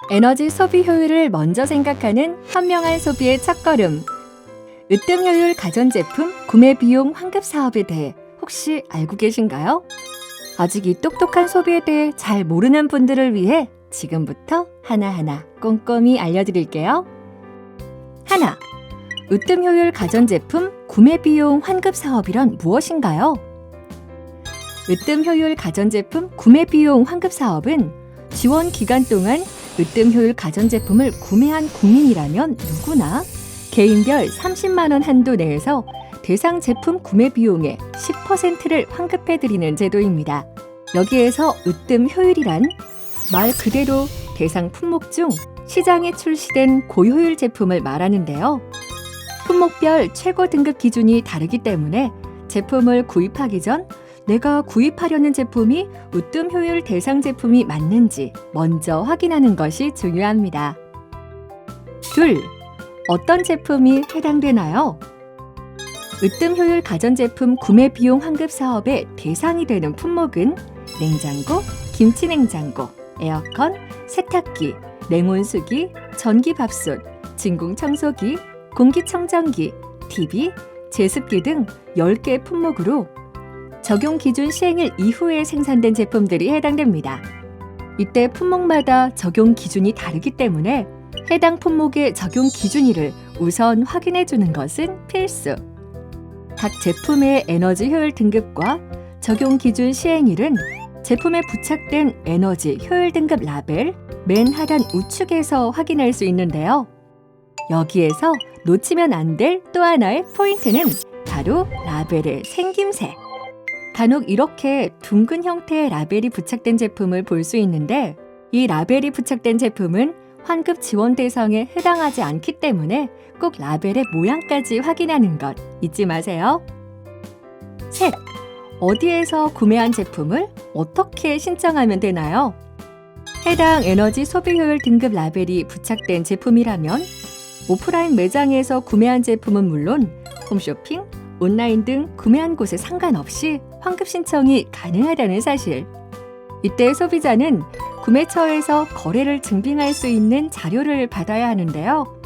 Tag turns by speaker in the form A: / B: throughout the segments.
A: 에너지 소비 효율을 먼저 생각하는 현명한 소비의 첫걸음. 으뜸 효율 가전제품 구매 비용 환급 사업에 대해 혹시 알고 계신가요? 아직 이 똑똑한 소비에 대해 잘 모르는 분들을 위해 지금부터 하나하나 꼼꼼히 알려드릴게요. 하나, 으뜸 효율 가전제품 구매 비용 환급 사업이란 무엇인가요? 으뜸 효율 가전제품 구매 비용 환급 사업은 지원 기간 동안 으뜸 효율 가전제품을 구매한 국민이라면 누구나 개인별 30만 원 한도 내에서 대상 제품 구매 비용의 10%를 환급해드리는 제도입니다. 여기에서 으뜸 효율이란 말 그대로 대상 품목 중 시장에 출시된 고효율 제품을 말하는데요. 품목별 최고 등급 기준이 다르기 때문에 제품을 구입하기 전 내가 구입하려는 제품이 으뜸 효율 대상 제품이 맞는지 먼저 확인하는 것이 중요합니다. 둘, 어떤 제품이 해당되나요? 으뜸 효율 가전제품 구매 비용 환급 사업의 대상이 되는 품목은 냉장고, 김치냉장고, 에어컨, 세탁기, 냉온수기, 전기밥솥, 진공청소기, 공기청정기, TV, 제습기 등 10개 품목으로 적용 기준 시행일 이후에 생산된 제품들이 해당됩니다. 이때 품목마다 적용 기준이 다르기 때문에 해당 품목의 적용 기준일을 우선 확인해 주는 것은 필수. 각 제품의 에너지 효율 등급과 적용 기준 시행일은 제품에 부착된 에너지 효율 등급 라벨 맨 하단 우측에서 확인할 수 있는데요. 여기에서 놓치면 안 될 또 하나의 포인트는 바로 라벨의 생김새. 간혹 이렇게 둥근 형태의 라벨이 부착된 제품을 볼 수 있는데 이 라벨이 부착된 제품은 환급 지원 대상에 해당하지 않기 때문에 꼭 라벨의 모양까지 확인하는 것 잊지 마세요. 셋, 어디에서 구매한 제품을 어떻게 신청하면 되나요? 해당 에너지 소비 효율 등급 라벨이 부착된 제품이라면 오프라인 매장에서 구매한 제품은 물론 홈쇼핑, 온라인 등 구매한 곳에 상관없이 환급 신청이 가능하다는 사실. 이때 소비자는 구매처에서 거래를 증빙할 수 있는 자료를 받아야 하는데요.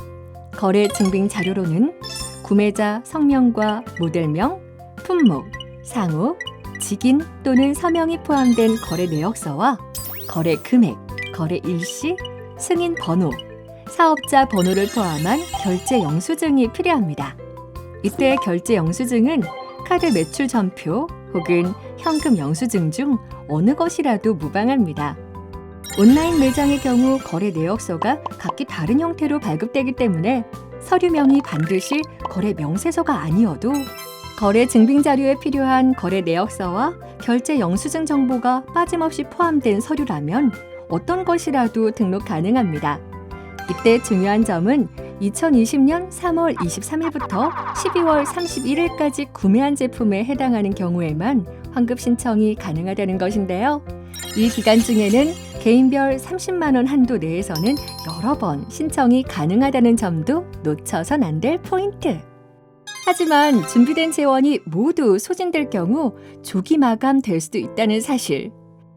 A: 거래 증빙 자료로는 구매자 성명과 모델명, 품목, 상호, 직인 또는 서명이 포함된 거래 내역서와 거래 금액, 거래 일시, 승인 번호, 사업자 번호를 포함한 결제 영수증이 필요합니다. 이때 결제 영수증은 카드 매출 전표 혹은 현금 영수증 중 어느 것이라도 무방합니다. 온라인 매장의 경우 거래 내역서가 각기 다른 형태로 발급되기 때문에 서류명이 반드시 거래 명세서가 아니어도 거래 증빙 자료에 필요한 거래 내역서와 결제 영수증 정보가 빠짐없이 포함된 서류라면 어떤 것이라도 등록 가능합니다. 이때 중요한 점은 2020년 3월 23일부터 12월 31일까지 구매한 제품에 해당하는 경우에만 환급 신청이 가능하다는 것인데요. 이 기간 중에는 개인별 30만 원 한도 내에서는 여러 번 신청이 가능하다는 점도 놓쳐선 안 될 포인트. 하지만 준비된 재원이 모두 소진될 경우 조기 마감될 수도 있다는 사실.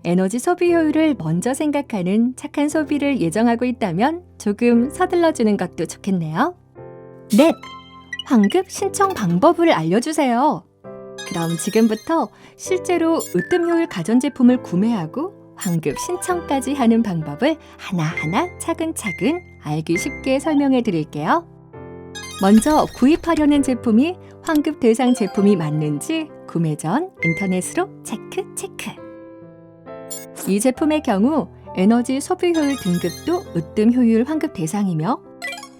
A: 에너지 소비 효율을 먼저 생각하는 착한 소비를 예정하고 있다면 조금 서둘러주는 것도 좋겠네요. 넷, 환급 신청 방법을 알려주세요. 그럼 지금부터 실제로 으뜸 효율 가전제품을 구매하고 환급 신청까지 하는 방법을 하나하나 차근차근 알기 쉽게 설명해 드릴게요. 먼저 구입하려는 제품이 환급 대상 제품이 맞는지 구매 전 인터넷으로 체크. 이 제품의 경우 에너지 소비 효율 등급도 으뜸 효율 환급 대상이며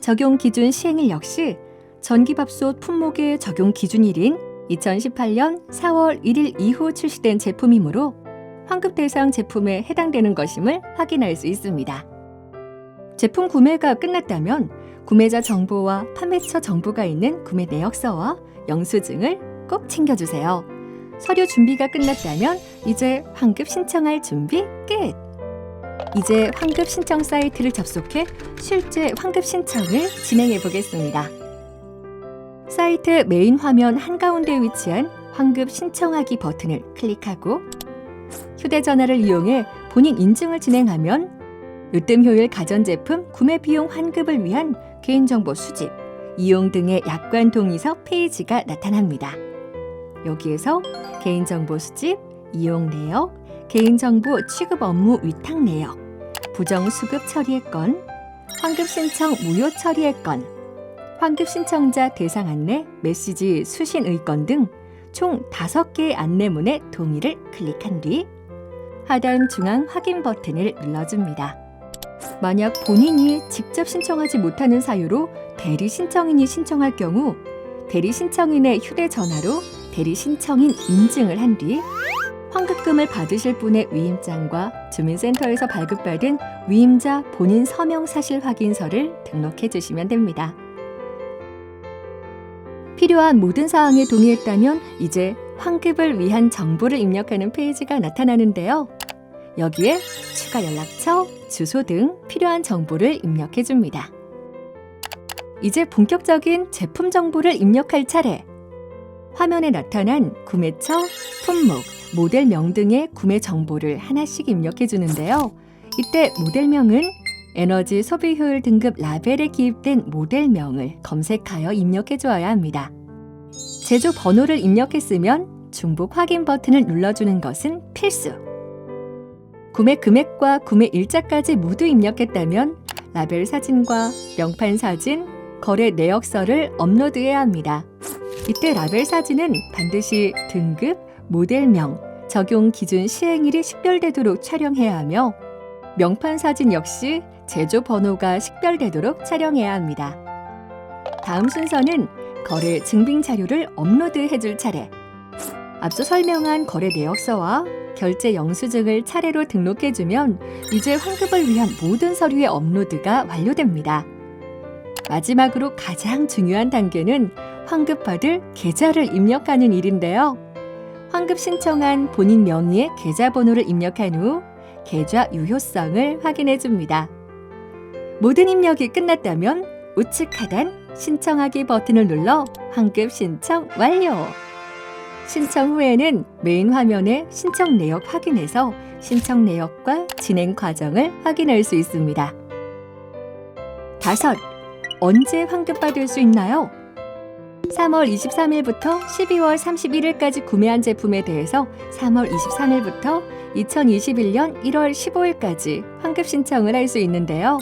A: 적용 기준 시행일 역시 전기밥솥 품목의 적용 기준일인 2018년 4월 1일 이후 출시된 제품이므로 환급 대상 제품에 해당되는 것임을 확인할 수 있습니다. 제품 구매가 끝났다면 구매자 정보와 판매처 정보가 있는 구매 내역서와 영수증을 꼭 챙겨주세요. 서류 준비가 끝났다면 이제 환급 신청할 준비 끝! 이제 환급 신청 사이트를 접속해 실제 환급 신청을 진행해 보겠습니다. 사이트 메인 화면 한가운데 위치한 환급 신청하기 버튼을 클릭하고 휴대전화를 이용해 본인 인증을 진행하면 으뜸 효율 가전제품 구매 비용 환급을 위한 개인정보 수집, 이용 등의 약관 동의서 페이지가 나타납니다. 여기에서 개인정보 수집, 이용 내역, 개인정보 취급 업무 위탁 내역, 부정수급 처리의 건, 환급 신청 무효 처리의 건, 환급 신청자 대상 안내, 메시지 수신 의건 등 총 5개의 안내문의 동의를 클릭한 뒤 하단 중앙 확인 버튼을 눌러줍니다. 만약 본인이 직접 신청하지 못하는 사유로 대리 신청인이 신청할 경우 대리 신청인의 휴대전화로 대리 신청인 인증을 한 뒤 환급금을 받으실 분의 위임장과 주민센터에서 발급받은 위임자 본인 서명 사실 확인서를 등록해 주시면 됩니다. 필요한 모든 사항에 동의했다면 이제 환급을 위한 정보를 입력하는 페이지가 나타나는데요. 여기에 추가 연락처, 주소 등 필요한 정보를 입력해 줍니다. 이제 본격적인 제품 정보를 입력할 차례. 화면에 나타난 구매처, 품목, 모델명 등의 구매 정보를 하나씩 입력해 주는데요. 이때 모델명은 에너지 소비 효율 등급 라벨에 기입된 모델명을 검색하여 입력해 주어야 합니다. 제조 번호를 입력했으면 중복 확인 버튼을 눌러주는 것은 필수. 구매 금액과 구매 일자까지 모두 입력했다면 라벨 사진과 명판 사진, 거래 내역서를 업로드해야 합니다. 이때 라벨 사진은 반드시 등급, 모델명, 적용 기준 시행일이 식별되도록 촬영해야 하며 명판 사진 역시 제조 번호가 식별되도록 촬영해야 합니다. 다음 순서는 거래 증빙 자료를 업로드해 줄 차례. 앞서 설명한 거래 내역서와 결제 영수증을 차례로 등록해 주면 이제 환급을 위한 모든 서류의 업로드가 완료됩니다. 마지막으로 가장 중요한 단계는 환급받을 계좌를 입력하는 일인데요. 환급 신청한 본인 명의의 계좌번호를 입력한 후 계좌 유효성을 확인해 줍니다. 모든 입력이 끝났다면 우측 하단 신청하기 버튼을 눌러 환급 신청 완료! 신청 후에는 메인 화면에 신청 내역 확인해서 신청 내역과 진행 과정을 확인할 수 있습니다. 5. 언제 환급받을 수 있나요? 3월 23일부터 12월 31일까지 구매한 제품에 대해서 3월 23일부터 2021년 1월 15일까지 환급 신청을 할 수 있는데요.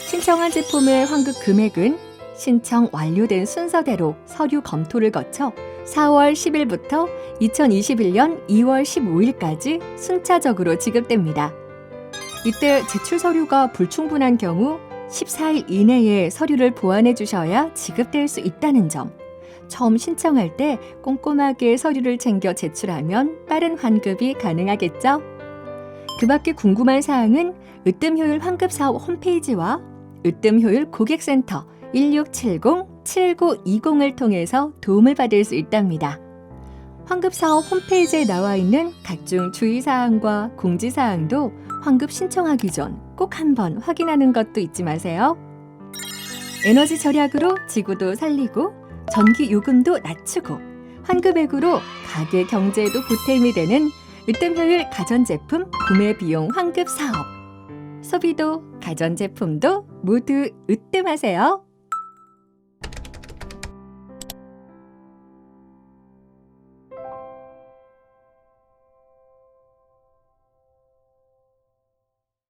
A: 신청한 제품의 환급 금액은 신청 완료된 순서대로 서류 검토를 거쳐 4월 10일부터 2021년 2월 15일까지 순차적으로 지급됩니다. 이때 제출 서류가 불충분한 경우 14일 이내에 서류를 보완해 주셔야 지급될 수 있다는 점, 처음 신청할 때 꼼꼼하게 서류를 챙겨 제출하면 빠른 환급이 가능하겠죠? 그 밖에 궁금한 사항은 으뜸효율 환급사업 홈페이지와 으뜸효율 고객센터 1670-7920을 통해서 도움을 받을 수 있답니다. 환급사업 홈페이지에 나와 있는 각종 주의사항과 공지사항도 환급 신청하기 전 꼭 한번 확인하는 것도 잊지 마세요. 에너지 절약으로 지구도 살리고 전기 요금도 낮추고 환급액으로 가게 경제에도 보탬이 되는 으뜸효율 가전제품 구매 비용 환급 사업. 소비도 가전제품도 모두 으뜸하세요.